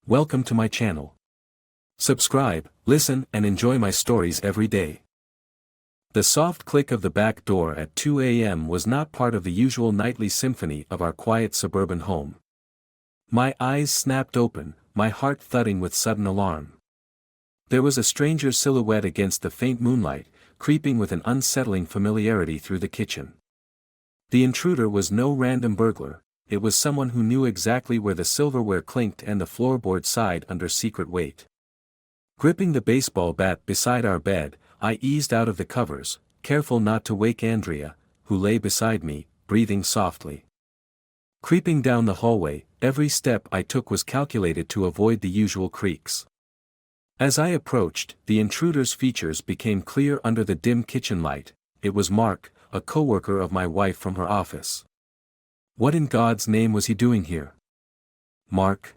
Welcome to my channel. Subscribe, listen, and enjoy my stories every day. The soft click of the back door at 2 a.m. was not part of the usual nightly symphony of our quiet suburban home. My eyes snapped open, my heart thudding with sudden alarm. There was a stranger silhouette against the faint moonlight, creeping with an unsettling familiarity through the kitchen. The intruder was no random burglar. It was someone who knew exactly where the silverware clinked and the floorboard sighed under secret weight. Gripping the baseball bat beside our bed, I eased out of the covers, careful not to wake Andrea, who lay beside me, breathing softly. Creeping down the hallway, every step I took was calculated to avoid the usual creaks. As I approached, the intruder's features became clear under the dim kitchen light. It was Mark, a coworker of my wife from her office. What in God's name was he doing here? Mark?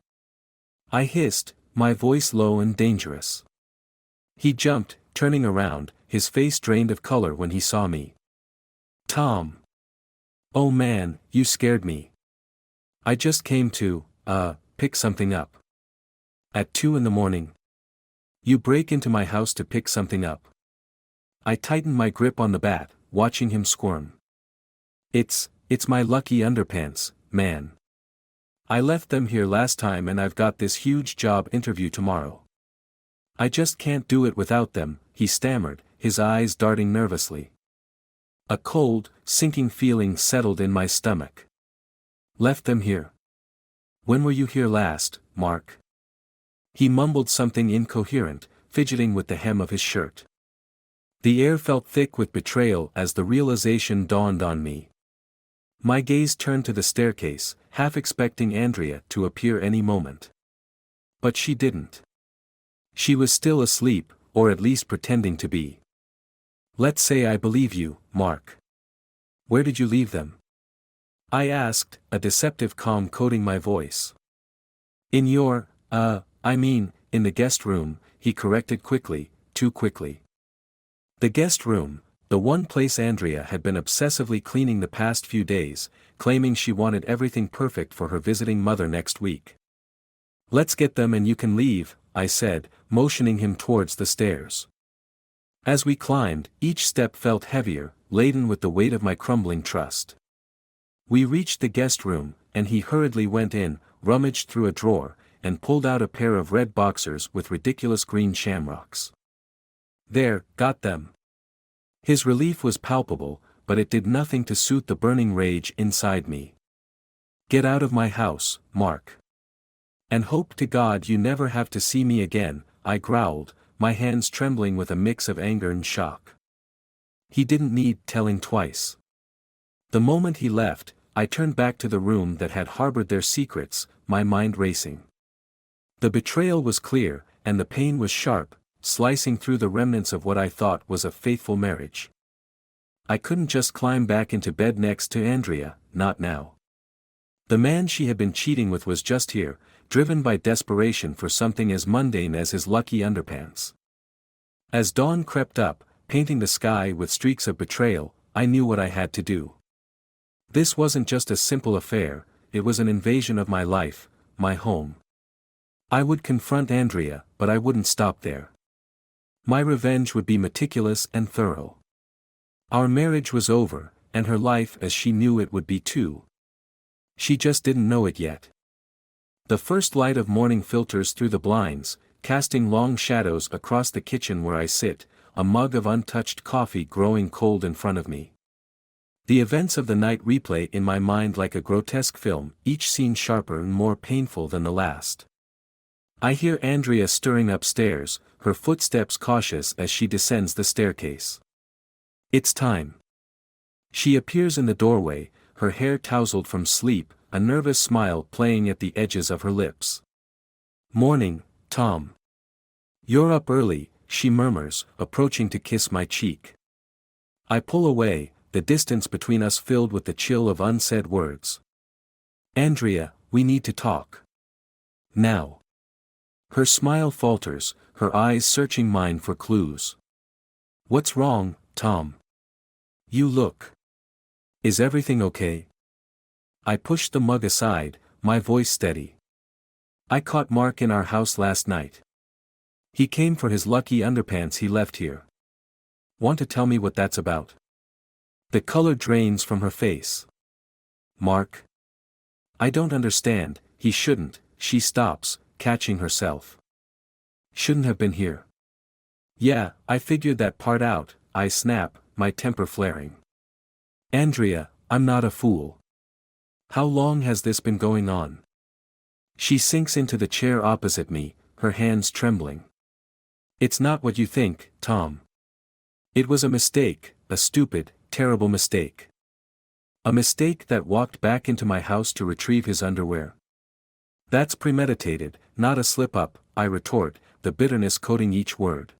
I hissed, my voice low and dangerous. He jumped, turning around, his face drained of color when he saw me. Tom. Oh man, you scared me. I just came to, pick something up. At 2 a.m. You break into my house to pick something up. I tightened my grip on the bat, watching him squirm. It's my lucky underpants, man. I left them here last time and I've got this huge job interview tomorrow. I just can't do it without them, he stammered, his eyes darting nervously. A cold, sinking feeling settled in my stomach. Left them here? When were you here last, Mark? He mumbled something incoherent, fidgeting with the hem of his shirt. The air felt thick with betrayal as the realization dawned on me. My gaze turned to the staircase, half expecting Andrea to appear any moment. But she didn't. She was still asleep, or at least pretending to be. Let's say I believe you, Mark. Where did you leave them? I asked, a deceptive calm coating my voice. In your, in the guest room, he corrected quickly, too quickly. The guest room, the one place Andrea had been obsessively cleaning the past few days, claiming she wanted everything perfect for her visiting mother next week. Let's get them and you can leave, I said, motioning him towards the stairs. As we climbed, each step felt heavier, laden with the weight of my crumbling trust. We reached the guest room, and he hurriedly went in, rummaged through a drawer, and pulled out a pair of red boxers with ridiculous green shamrocks. There, got them. His relief was palpable, but it did nothing to soothe the burning rage inside me. Get out of my house, Mark. And hope to God you never have to see me again, I growled, my hands trembling with a mix of anger and shock. He didn't need telling twice. The moment he left, I turned back to the room that had harbored their secrets, my mind racing. The betrayal was clear, and the pain was sharp, slicing through the remnants of what I thought was a faithful marriage. I couldn't just climb back into bed next to Andrea, not now. The man she had been cheating with was just here, driven by desperation for something as mundane as his lucky underpants. As dawn crept up, painting the sky with streaks of betrayal, I knew what I had to do. This wasn't just a simple affair, it was an invasion of my life, my home. I would confront Andrea, but I wouldn't stop there. My revenge would be meticulous and thorough. Our marriage was over, and her life as she knew it would be too. She just didn't know it yet. The first light of morning filters through the blinds, casting long shadows across the kitchen where I sit, a mug of untouched coffee growing cold in front of me. The events of the night replay in my mind like a grotesque film, each scene sharper and more painful than the last. I hear Andrea stirring upstairs, her footsteps cautious as she descends the staircase. It's time. She appears in the doorway, her hair tousled from sleep, a nervous smile playing at the edges of her lips. Morning, Tom. You're up early, she murmurs, approaching to kiss my cheek. I pull away, the distance between us filled with the chill of unsaid words. Andrea, we need to talk. Now. Her smile falters, her eyes searching mine for clues. What's wrong, Tom? You look. Is everything okay? I pushed the mug aside, my voice steady. I caught Mark in our house last night. He came for his lucky underpants he left here. Want to tell me what that's about? The color drains from her face. Mark? I don't understand. He shouldn't. She stops, catching herself. Shouldn't have been here. Yeah, I figured that part out, I snap, my temper flaring. Andrea, I'm not a fool. How long has this been going on? She sinks into the chair opposite me, her hands trembling. It's not what you think, Tom. It was a mistake, a stupid, terrible mistake. A mistake that walked back into my house to retrieve his underwear. That's premeditated, not a slip-up, I retort, the bitterness coating each word.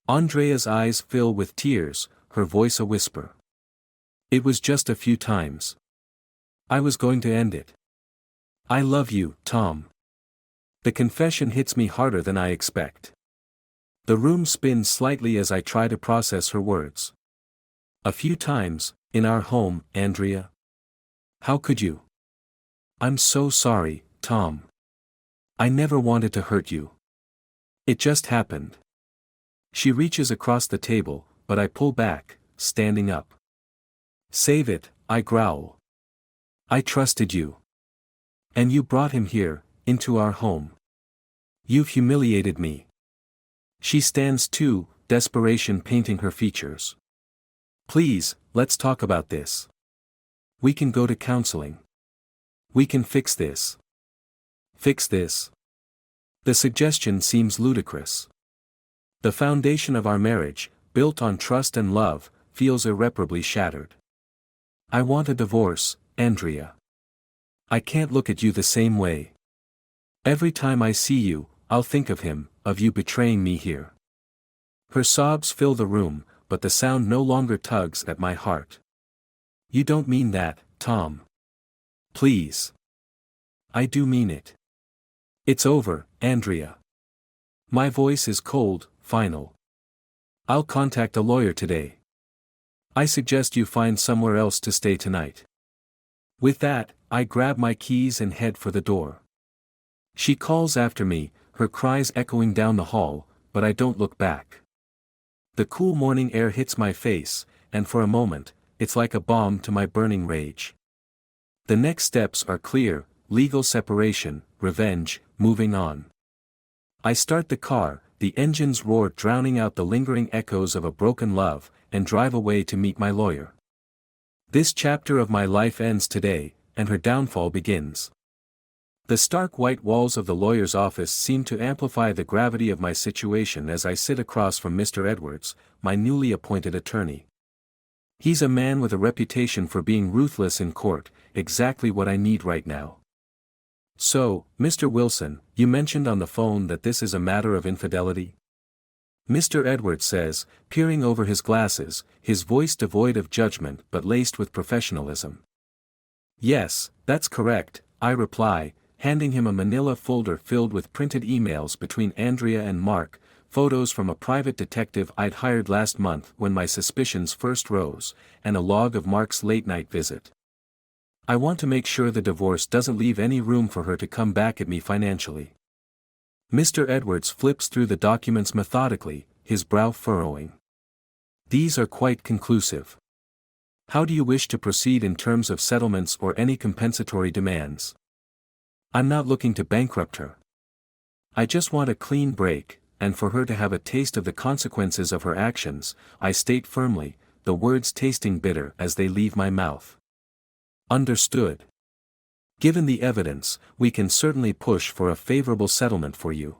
Andrea's eyes fill with tears, her voice a whisper. It was just a few times. I was going to end it. I love you, Tom. The confession hits me harder than I expect. The room spins slightly as I try to process her words. A few times, in our home, Andrea. How could you? I'm so sorry, Tom. I never wanted to hurt you. It just happened. She reaches across the table, but I pull back, standing up. Save it, I growl. I trusted you. And you brought him here, into our home. You've humiliated me. She stands too, desperation painting her features. Please, let's talk about this. We can go to counseling. We can fix this. Fix this. The suggestion seems ludicrous. The foundation of our marriage, built on trust and love, feels irreparably shattered. I want a divorce, Andrea. I can't look at you the same way. Every time I see you, I'll think of him, of you betraying me here. Her sobs fill the room, but the sound no longer tugs at my heart. You don't mean that, Tom. Please. I do mean it. It's over, Andrea. My voice is cold, final. I'll contact a lawyer today. I suggest you find somewhere else to stay tonight. With that, I grab my keys and head for the door. She calls after me, her cries echoing down the hall, but I don't look back. The cool morning air hits my face, and for a moment, it's like a balm to my burning rage. The next steps are clear: legal separation, revenge, moving on. I start the car, the engine's roar drowning out the lingering echoes of a broken love, and drive away to meet my lawyer. This chapter of my life ends today, and her downfall begins. The stark white walls of the lawyer's office seem to amplify the gravity of my situation as I sit across from Mr. Edwards, my newly appointed attorney. He's a man with a reputation for being ruthless in court, exactly what I need right now. So, Mr. Wilson, you mentioned on the phone that this is a matter of infidelity? Mr. Edwards says, peering over his glasses, his voice devoid of judgment but laced with professionalism. Yes, that's correct, I reply, handing him a manila folder filled with printed emails between Andrea and Mark, photos from a private detective I'd hired last month when my suspicions first rose, and a log of Mark's late-night visit. I want to make sure the divorce doesn't leave any room for her to come back at me financially. Mr. Edwards flips through the documents methodically, his brow furrowing. These are quite conclusive. How do you wish to proceed in terms of settlements or any compensatory demands? I'm not looking to bankrupt her. I just want a clean break, and for her to have a taste of the consequences of her actions, I state firmly, the words tasting bitter as they leave my mouth. Understood. Given the evidence, we can certainly push for a favorable settlement for you.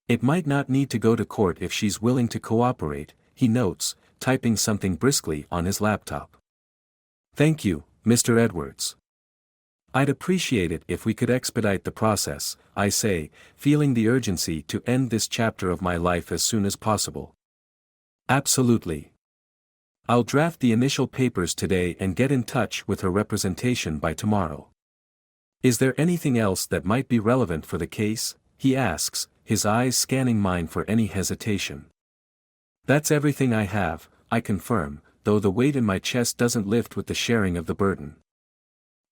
It might not need to go to court if she's willing to cooperate, he notes, typing something briskly on his laptop. Thank you, Mr. Edwards. I'd appreciate it if we could expedite the process, I say, feeling the urgency to end this chapter of my life as soon as possible. Absolutely. I'll draft the initial papers today and get in touch with her representation by tomorrow. Is there anything else that might be relevant for the case? He asks, his eyes scanning mine for any hesitation. That's everything I have, I confirm, though the weight in my chest doesn't lift with the sharing of the burden.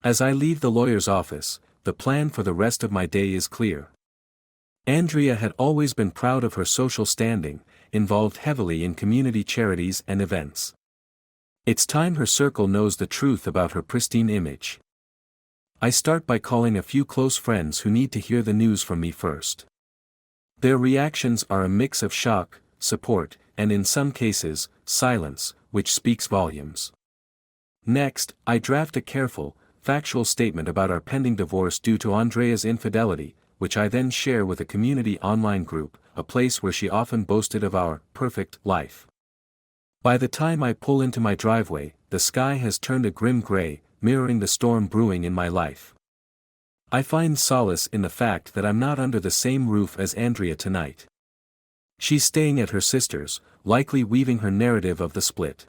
As I leave the lawyer's office, the plan for the rest of my day is clear. Andrea had always been proud of her social standing, involved heavily in community charities and events. It's time her circle knows the truth about her pristine image. I start by calling a few close friends who need to hear the news from me first. Their reactions are a mix of shock, support, and in some cases, silence, which speaks volumes. Next, I draft a careful, factual statement about our pending divorce due to Andrea's infidelity, which I then share with a community online group, a place where she often boasted of our perfect life. By the time I pull into my driveway, the sky has turned a grim gray, mirroring the storm brewing in my life. I find solace in the fact that I'm not under the same roof as Andrea tonight. She's staying at her sister's, likely weaving her narrative of the split.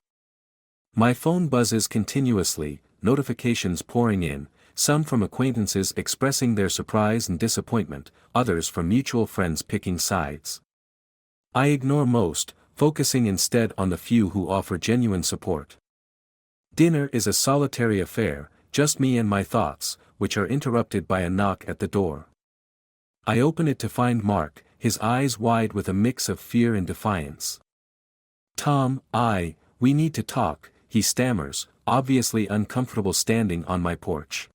My phone buzzes continuously, notifications pouring in, some from acquaintances expressing their surprise and disappointment, others from mutual friends picking sides. I ignore most, focusing instead on the few who offer genuine support. Dinner is a solitary affair, just me and my thoughts, which are interrupted by a knock at the door. I open it to find Mark, his eyes wide with a mix of fear and defiance. "Tom, we need to talk," he stammers, obviously uncomfortable standing on my porch.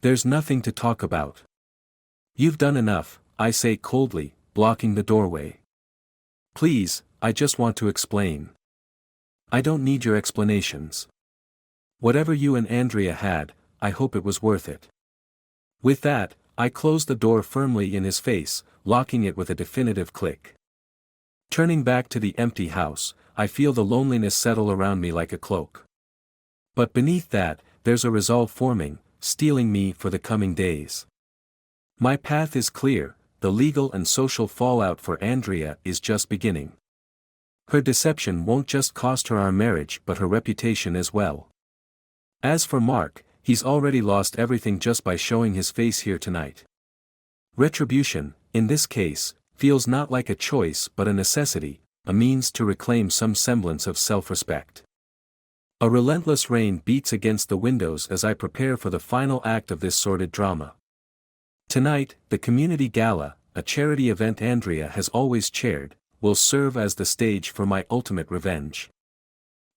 "There's nothing to talk about. You've done enough," I say coldly, blocking the doorway. "Please, I just want to explain." "I don't need your explanations. Whatever you and Andrea had, I hope it was worth it." With that, I close the door firmly in his face, locking it with a definitive click. Turning back to the empty house, I feel the loneliness settle around me like a cloak. But beneath that, there's a resolve forming, steeling me for the coming days. My path is clear, the legal and social fallout for Andrea is just beginning. Her deception won't just cost her our marriage but her reputation as well. As for Mark, he's already lost everything just by showing his face here tonight. Retribution, in this case, feels not like a choice but a necessity, a means to reclaim some semblance of self-respect. A relentless rain beats against the windows as I prepare for the final act of this sordid drama. Tonight, the community gala, a charity event Andrea has always chaired, will serve as the stage for my ultimate revenge.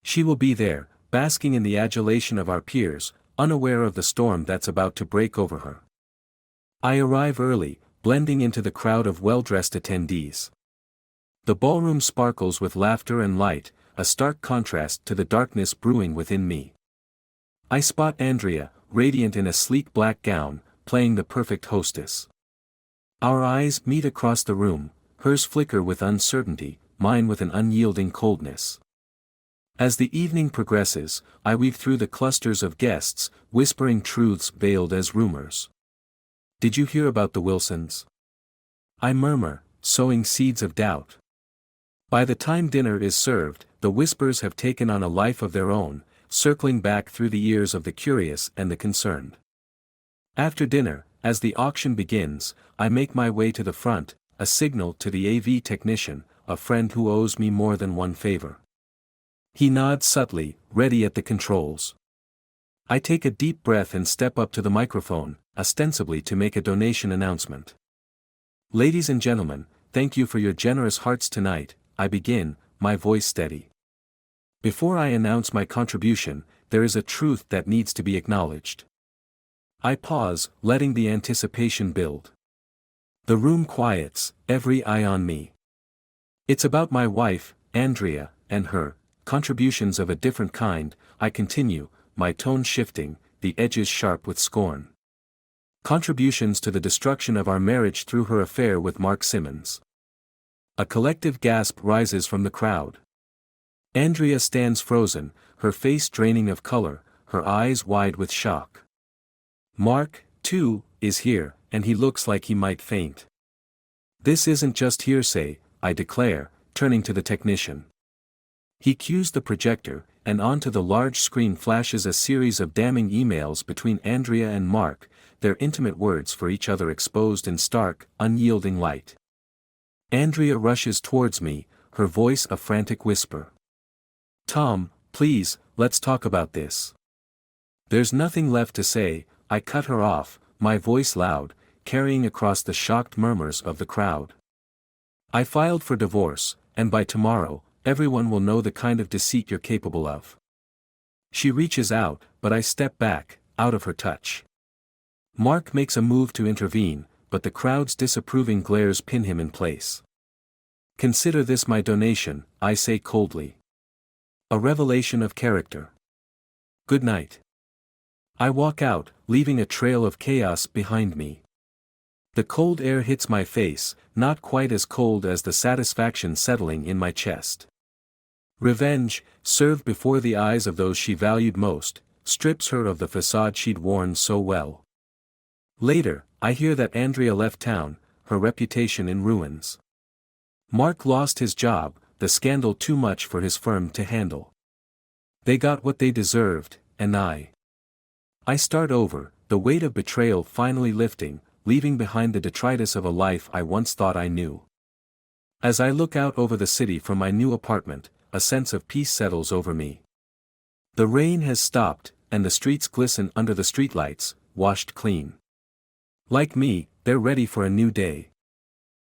She will be there, basking in the adulation of our peers, unaware of the storm that's about to break over her. I arrive early, blending into the crowd of well-dressed attendees. The ballroom sparkles with laughter and light, a stark contrast to the darkness brewing within me. I spot Andrea, radiant in a sleek black gown, playing the perfect hostess. Our eyes meet across the room, hers flicker with uncertainty, mine with an unyielding coldness. As the evening progresses, I weave through the clusters of guests, whispering truths veiled as rumors. "Did you hear about the Wilsons?" I murmur, sowing seeds of doubt. By the time dinner is served, the whispers have taken on a life of their own, circling back through the ears of the curious and the concerned. After dinner, as the auction begins, I make my way to the front, a signal to the AV technician, a friend who owes me more than one favor. He nods subtly, ready at the controls. I take a deep breath and step up to the microphone, ostensibly to make a donation announcement. "Ladies and gentlemen, thank you for your generous hearts tonight," I begin, my voice steady. Before I announce my contribution, there is a truth that needs to be acknowledged. I pause, letting the anticipation build. The room quiets, every eye on me. It's about my wife, Andrea, and her contributions of a different kind, I continue, my tone shifting, the edges sharp with scorn. Contributions to the destruction of our marriage through her affair with Mark Simmons. A collective gasp rises from the crowd. Andrea stands frozen, her face draining of color, her eyes wide with shock. Mark, too, is here, and he looks like he might faint. This isn't just hearsay, I declare, turning to the technician. He cues the projector, and onto the large screen flashes a series of damning emails between Andrea and Mark, their intimate words for each other exposed in stark, unyielding light. Andrea rushes towards me, her voice a frantic whisper. "Tom, please, let's talk about this." There's nothing left to say, I cut her off, my voice loud, carrying across the shocked murmurs of the crowd. I filed for divorce, and by tomorrow, everyone will know the kind of deceit you're capable of. She reaches out, but I step back, out of her touch. Mark makes a move to intervene, but the crowd's disapproving glares pin him in place. Consider this my donation, I say coldly. A revelation of character. Good night. I walk out, leaving a trail of chaos behind me. The cold air hits my face, not quite as cold as the satisfaction settling in my chest. Revenge, served before the eyes of those she valued most, strips her of the facade she'd worn so well. Later, I hear that Andrea left town, her reputation in ruins. Mark lost his job, the scandal too much for his firm to handle. They got what they deserved, and I start over, the weight of betrayal finally lifting, leaving behind the detritus of a life I once thought I knew. As I look out over the city from my new apartment, a sense of peace settles over me. The rain has stopped, and the streets glisten under the streetlights, washed clean. Like me, they're ready for a new day.